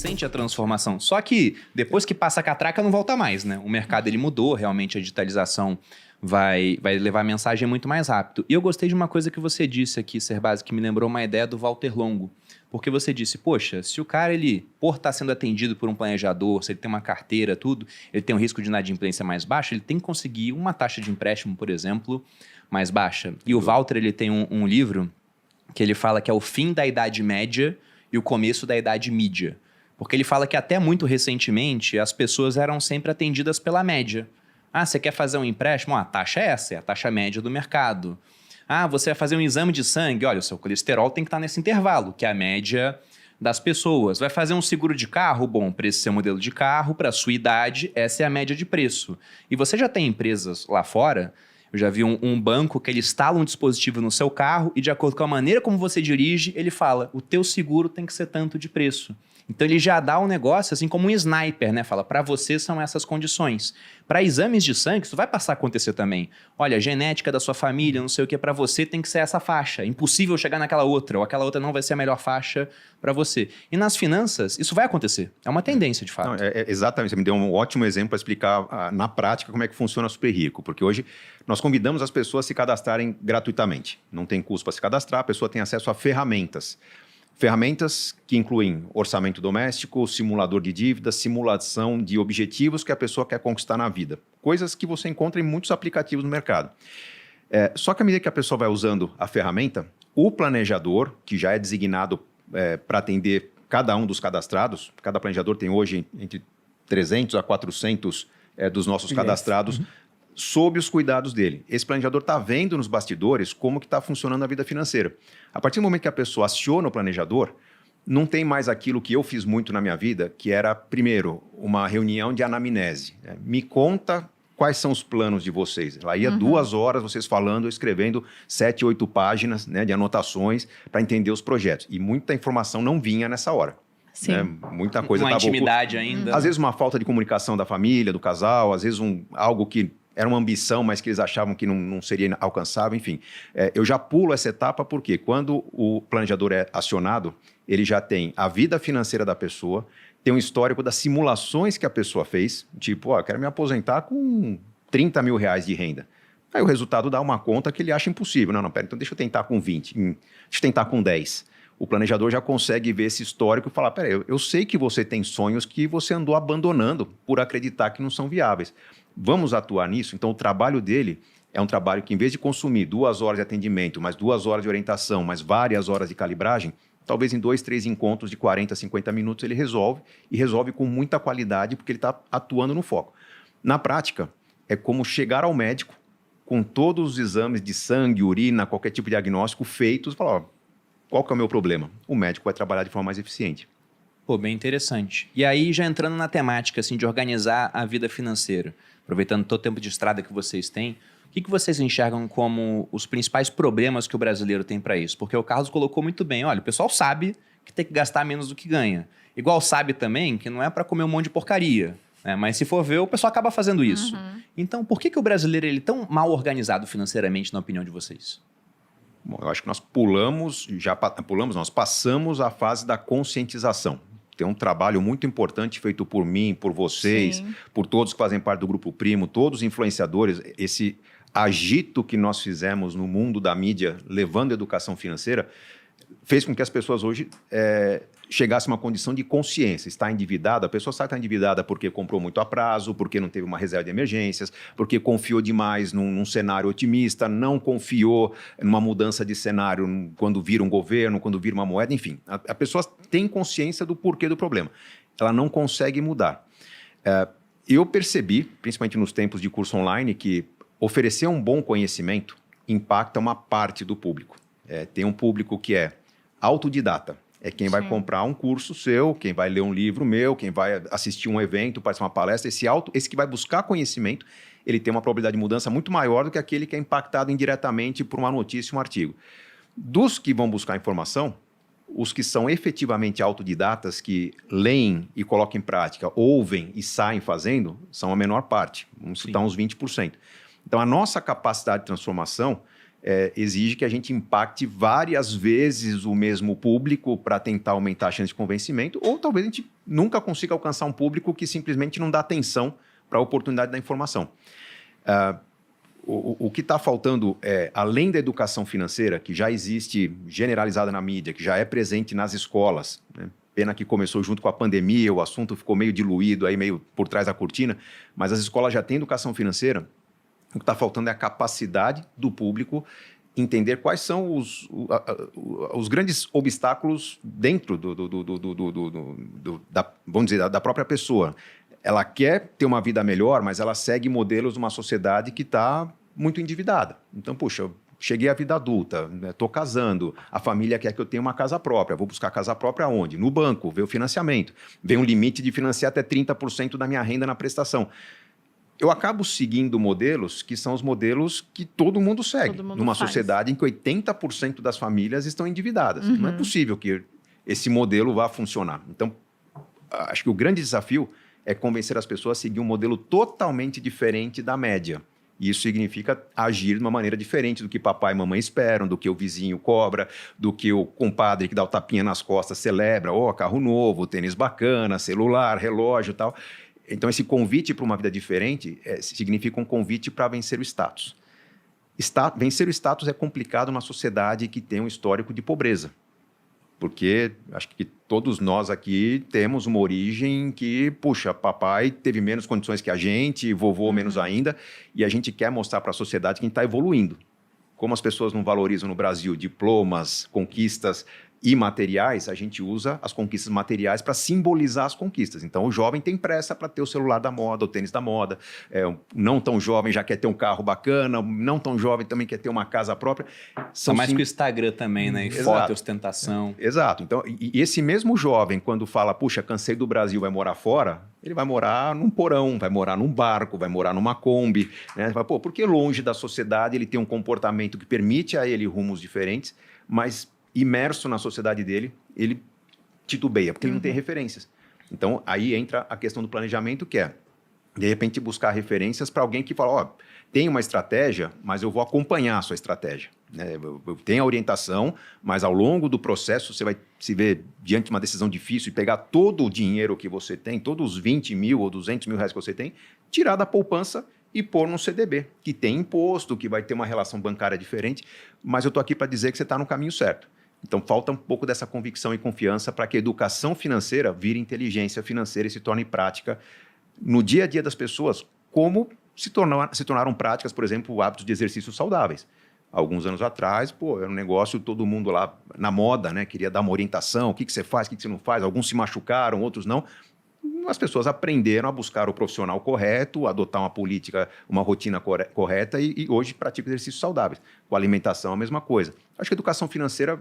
sente a transformação. Só que depois que passa a catraca, não volta mais, né? O mercado ele mudou, realmente a digitalização vai levar a mensagem muito mais rápido. E eu gostei de uma coisa que você disse aqui, Serbasi, que me lembrou uma ideia do Walter Longo. Porque você disse, poxa, se o cara, ele, por estar sendo atendido por um planejador, se ele tem uma carteira, tudo, ele tem um risco de inadimplência mais baixo, ele tem que conseguir uma taxa de empréstimo, por exemplo, mais baixa. E o Walter, ele tem um livro que ele fala que é o fim da Idade Média e o começo da Idade Mídia. Porque ele fala que até muito recentemente as pessoas eram sempre atendidas pela média. Ah, você quer fazer um empréstimo? Ah, a taxa é essa, é a taxa média do mercado. Ah, você vai fazer um exame de sangue? Olha, o seu colesterol tem que estar nesse intervalo, que é a média das pessoas. Vai fazer um seguro de carro? Bom, para esse seu modelo de carro, para a sua idade, essa é a média de preço. E você já tem empresas lá fora, eu já vi um banco que ele instala um dispositivo no seu carro e de acordo com a maneira como você dirige, ele fala, o teu seguro tem que ser tanto de preço. Então ele já dá um negócio assim como um sniper, né? Fala, para você são essas condições. Para exames de sangue, isso vai passar a acontecer também. Olha, a genética da sua família, não sei o que, para você tem que ser essa faixa. É impossível chegar naquela outra, ou aquela outra não vai ser a melhor faixa para você. E nas finanças, isso vai acontecer. É uma tendência, de fato. Não, exatamente, você me deu um ótimo exemplo para explicar na prática como é que funciona o Super Rico. Porque hoje nós convidamos as pessoas a se cadastrarem gratuitamente. Não tem custo para se cadastrar, a pessoa tem acesso a ferramentas. Ferramentas que incluem orçamento doméstico, simulador de dívidas, simulação de objetivos que a pessoa quer conquistar na vida. Coisas que você encontra em muitos aplicativos no mercado. Só que à medida que a pessoa vai usando a ferramenta, o planejador, que já é designado para atender cada um dos cadastrados, cada planejador tem hoje entre 300 a 400 dos nossos cadastrados, sob os cuidados dele. Esse planejador está vendo nos bastidores como que está funcionando a vida financeira. A partir do momento que a pessoa aciona o planejador, não tem mais aquilo que eu fiz muito na minha vida, que era, primeiro, uma reunião de anamnese. Me conta quais são os planos de vocês. Lá ia 2 horas vocês falando, escrevendo 7, 8 páginas, né, de anotações para entender os projetos. E muita informação não vinha nessa hora. Sim. Muita coisa uma estava intimidade ainda. Às vezes uma falta de comunicação da família, do casal, às vezes algo que era uma ambição, mas que eles achavam que não seria alcançável, enfim. Eu já pulo essa etapa porque quando o planejador é acionado, ele já tem a vida financeira da pessoa, tem um histórico das simulações que a pessoa fez, tipo, eu quero me aposentar com 30 mil reais de renda. Aí o resultado dá uma conta que ele acha impossível. Não, pera, então deixa eu tentar com 20, deixa eu tentar com 10. O planejador já consegue ver esse histórico e falar, peraí, eu sei que você tem sonhos que você andou abandonando por acreditar que não são viáveis. Vamos atuar nisso? Então, o trabalho dele é um trabalho que, em vez de consumir 2 horas de atendimento, mais 2 horas de orientação, mais várias horas de calibragem, talvez em 2, 3 encontros de 40, 50 minutos ele resolve, e resolve com muita qualidade, porque ele está atuando no foco. Na prática, é como chegar ao médico com todos os exames de sangue, urina, qualquer tipo de diagnóstico feitos e falar, qual que é o meu problema? O médico vai trabalhar de forma mais eficiente. Pô, bem interessante. E aí, já entrando na temática assim, de organizar a vida financeira, aproveitando todo o tempo de estrada que vocês têm, o que vocês enxergam como os principais problemas que o brasileiro tem para isso? Porque o Carlos colocou muito bem, olha, o pessoal sabe que tem que gastar menos do que ganha. Igual sabe também que não é para comer um monte de porcaria, né? Mas se for ver, o pessoal acaba fazendo isso. Então, por que o brasileiro ele é tão mal organizado financeiramente, na opinião de vocês? Bom, eu acho que nós nós passamos a fase da conscientização. Tem um trabalho muito importante feito por mim, por vocês, por todos que fazem parte do Grupo Primo, todos os influenciadores. Esse agito que nós fizemos no mundo da mídia, levando a educação financeira, fez com que as pessoas hoje chegassem a uma condição de consciência. Está endividada, a pessoa sabe que está endividada porque comprou muito a prazo, porque não teve uma reserva de emergências, porque confiou demais num cenário otimista, não confiou numa mudança de cenário quando vira um governo, quando vira uma moeda, enfim. A pessoa tem consciência do porquê do problema. Ela não consegue mudar. Eu percebi, principalmente nos tempos de curso online, que oferecer um bom conhecimento impacta uma parte do público. Tem um público que é autodidata. É quem vai comprar um curso seu, quem vai ler um livro meu, quem vai assistir um evento, participar de uma palestra. Esse que vai buscar conhecimento, ele tem uma probabilidade de mudança muito maior do que aquele que é impactado indiretamente por uma notícia, um artigo. Dos que vão buscar informação, os que são efetivamente autodidatas, que leem e colocam em prática, ouvem e saem fazendo, são a menor parte. Vamos citar uns 20%. Então, a nossa capacidade de transformação exige que a gente impacte várias vezes o mesmo público para tentar aumentar a chance de convencimento, ou talvez a gente nunca consiga alcançar um público que simplesmente não dá atenção para a oportunidade da informação. O que está faltando além da educação financeira, que já existe generalizada na mídia, que já é presente nas escolas, né? Pena que começou junto com a pandemia, o assunto ficou meio diluído, aí meio por trás da cortina, mas as escolas já têm educação financeira. O que está faltando é a capacidade do público entender quais são os grandes obstáculos dentro vamos dizer, da própria pessoa. Ela quer ter uma vida melhor, mas ela segue modelos de uma sociedade que está muito endividada. Então, puxa, cheguei à vida adulta, estou casando, a família quer que eu tenha uma casa própria, vou buscar casa própria onde? No banco, vê o financiamento, vê um limite de financiar até 30% da minha renda na prestação. Eu acabo seguindo modelos que são os modelos que todo mundo segue, numa sociedade em que 80% das famílias estão endividadas. Não é possível que esse modelo vá funcionar. Então, acho que o grande desafio é convencer as pessoas a seguir um modelo totalmente diferente da média. E isso significa agir de uma maneira diferente do que papai e mamãe esperam, do que o vizinho cobra, do que o compadre que dá o tapinha nas costas celebra, carro novo, tênis bacana, celular, relógio e tal. Então, esse convite para uma vida diferente significa um convite para vencer o status. Vencer o status é complicado numa sociedade que tem um histórico de pobreza. Porque acho que todos nós aqui temos uma origem que, puxa, papai teve menos condições que a gente, vovô menos ainda, e a gente quer mostrar para a sociedade que a gente está evoluindo. Como as pessoas não valorizam no Brasil diplomas, conquistas imateriais, a gente usa as conquistas materiais para simbolizar as conquistas. Então, o jovem tem pressa para ter o celular da moda, o tênis da moda. Não tão jovem já quer ter um carro bacana, não tão jovem também quer ter uma casa própria. São mais que o Instagram também, né? E foto e ostentação. Exato. Então, e esse mesmo jovem, quando fala, puxa, cansei do Brasil, vai morar fora, ele vai morar num porão, vai morar num barco, vai morar numa Kombi. Né? Vai, porque longe da sociedade ele tem um comportamento que permite a ele rumos diferentes, mas imerso na sociedade dele, ele titubeia, porque ele não tem referências. Então, aí entra a questão do planejamento, que é, de repente, buscar referências para alguém que fala, tem uma estratégia, mas eu vou acompanhar a sua estratégia. Né? Eu tenho a orientação, mas ao longo do processo, você vai se ver diante de uma decisão difícil e pegar todo o dinheiro que você tem, todos os 20 mil ou 200 mil reais que você tem, tirar da poupança e pôr num CDB, que tem imposto, que vai ter uma relação bancária diferente, mas eu estou aqui para dizer que você está no caminho certo. Então, falta um pouco dessa convicção e confiança para que a educação financeira vire inteligência financeira e se torne prática no dia a dia das pessoas, como se tornaram práticas, por exemplo, hábitos de exercícios saudáveis. Alguns anos atrás, era um negócio, todo mundo lá na moda, né, queria dar uma orientação, o que você faz, o que você não faz, alguns se machucaram, outros não. As pessoas aprenderam a buscar o profissional correto, adotar uma política, uma rotina correta e hoje praticam exercícios saudáveis. Com a alimentação, a mesma coisa. Acho que a educação financeira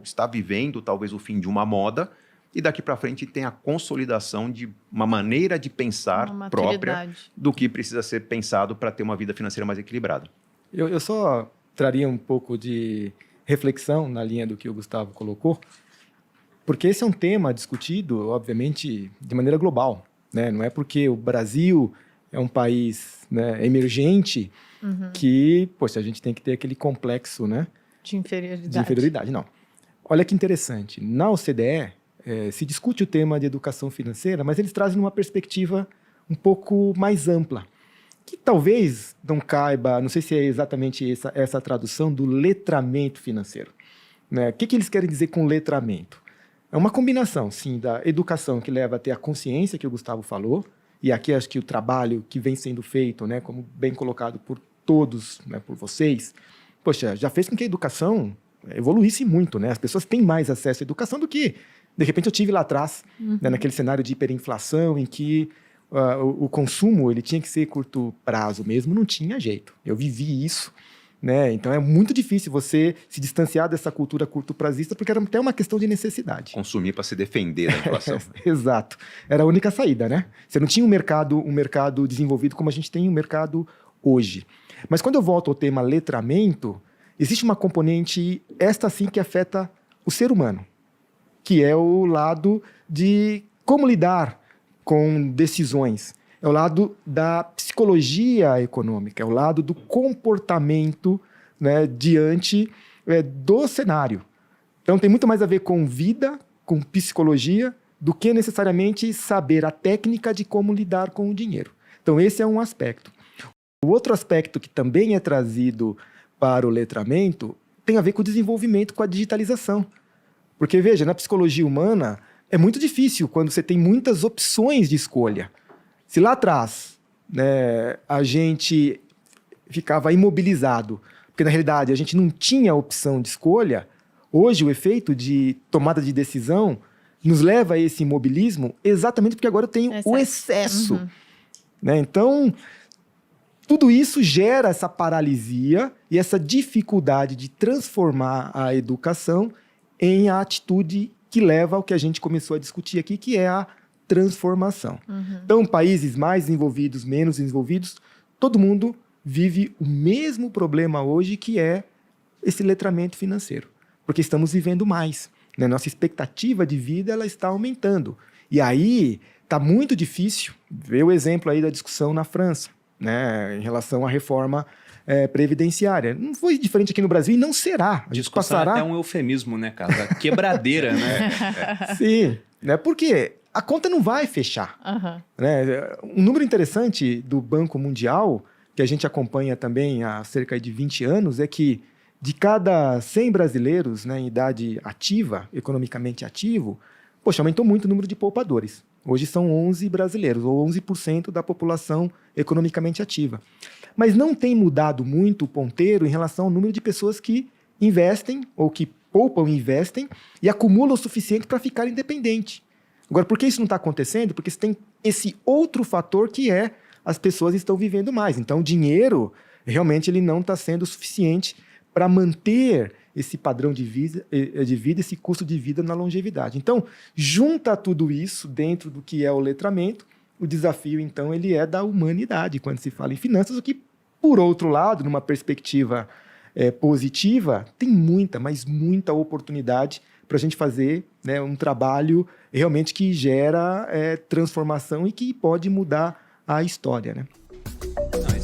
está vivendo talvez o fim de uma moda e daqui para frente tem a consolidação de uma maneira de pensar própria do que precisa ser pensado para ter uma vida financeira mais equilibrada. Eu só traria um pouco de reflexão na linha do que o Gustavo colocou, porque esse é um tema discutido, obviamente, de maneira global. Né? Não é porque o Brasil é um país, né, emergente que, a gente tem que ter aquele complexo, né, de inferioridade. Não. Olha que interessante. Na OCDE, se discute o tema de educação financeira, mas eles trazem uma perspectiva um pouco mais ampla, que talvez não caiba, não sei se é exatamente essa tradução do letramento financeiro. Né? O que eles querem dizer com letramento? É uma combinação, sim, da educação que leva a ter a consciência que o Gustavo falou, e aqui acho que o trabalho que vem sendo feito, né, como bem colocado por todos, né, por vocês, já fez com que a educação evoluísse muito, né? As pessoas têm mais acesso à educação do que, de repente, eu tive lá atrás, né, naquele cenário de hiperinflação, em que o consumo ele tinha que ser curto prazo mesmo, não tinha jeito. Eu vivi isso. Né? Então é muito difícil você se distanciar dessa cultura curto-prazista, porque era até uma questão de necessidade. Consumir para se defender da inflação. Exato. Era a única saída, né? Você não tinha um mercado desenvolvido como a gente tem um mercado hoje. Mas quando eu volto ao tema letramento, existe uma componente, esta sim, que afeta o ser humano, que é o lado de como lidar com decisões. É o lado da psicologia econômica, é o lado do comportamento né, diante do cenário. Então, tem muito mais a ver com vida, com psicologia, do que necessariamente saber a técnica de como lidar com o dinheiro. Então, esse é um aspecto. O outro aspecto que também é trazido para o letramento tem a ver com o desenvolvimento, com a digitalização. Porque, veja, na psicologia humana, é muito difícil quando você tem muitas opções de escolha. Se lá atrás, né, a gente ficava imobilizado, porque na realidade a gente não tinha opção de escolha, hoje o efeito de tomada de decisão nos leva a esse imobilismo exatamente porque agora eu tenho o excesso. Uhum. Né? Então, tudo isso gera essa paralisia e essa dificuldade de transformar a educação em a atitude que leva ao que a gente começou a discutir aqui, que é a transformação. Uhum. Então, países mais desenvolvidos, menos desenvolvidos, todo mundo vive o mesmo problema hoje, que é esse letramento financeiro, porque estamos vivendo mais. Né? Nossa expectativa de vida ela está aumentando. E aí está muito difícil ver o exemplo aí da discussão na França, né, em relação à reforma previdenciária. Não foi diferente aqui no Brasil e não será. A gente Discussão passará... é até um eufemismo, né, cara? Quebradeira, né? Sim, né? Porque a conta não vai fechar. Uhum. Né? Um número interessante do Banco Mundial, que a gente acompanha também há cerca de 20 anos, é que de cada 100 brasileiros, né, em idade ativa, economicamente ativo, poxa, aumentou muito o número de poupadores. Hoje são 11 brasileiros, ou 11% da população economicamente ativa. Mas não tem mudado muito o ponteiro em relação ao número de pessoas que investem, ou que poupam e investem, e acumulam o suficiente para ficar independente. Agora, por que isso não está acontecendo? Porque você tem esse outro fator que é as pessoas estão vivendo mais. Então, o dinheiro, realmente, ele não está sendo suficiente para manter esse padrão de vida, esse custo de vida na longevidade. Então, junta tudo isso dentro do que é o letramento, o desafio, então, ele é da humanidade, quando se fala em finanças, o que, por outro lado, numa perspectiva positiva, tem muita, mas muita oportunidade para a gente fazer, né, um trabalho realmente que gera transformação e que pode mudar a história, né? Não,